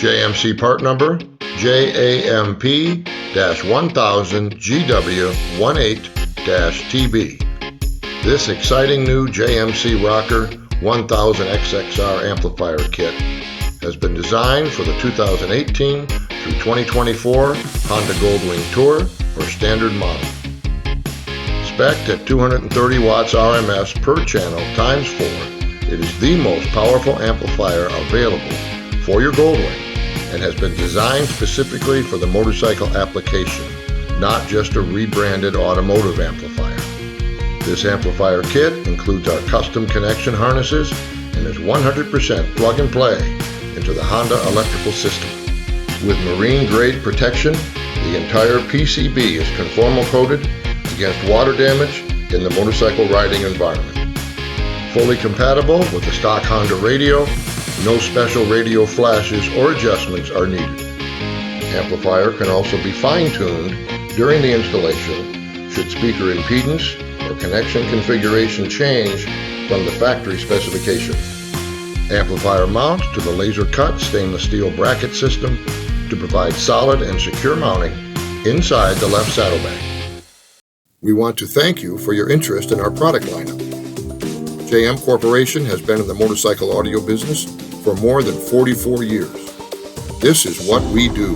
JMC part number JAMP-1000GW18-TB. This exciting new JMC ROKKER 1000XXR amplifier kit has been designed for the 2018 through 2024 Honda GoldWing Tour or standard model. Spec'd at 230 watts RMS per channel times 4, it is the most powerful amplifier available for your GoldWing and has been designed specifically for the motorcycle application, not just a rebranded automotive amplifier. This amplifier kit includes our custom connection harnesses and is 100% plug and play into the Honda electrical system. With marine grade protection, the entire PCB is conformal coated against water damage in the motorcycle riding environment. Fully compatible with the stock Honda radio, no special radio flashes or adjustments are needed. Amplifier can also be fine-tuned during the installation should speaker impedance or connection configuration change from the factory specification. Amplifier mounts to the laser-cut stainless steel bracket system to provide solid and secure mounting inside the left saddlebag. We want to thank you for your interest in our product lineup. JM Corporation has been in the motorcycle audio business for more than 44 years. This is what we do.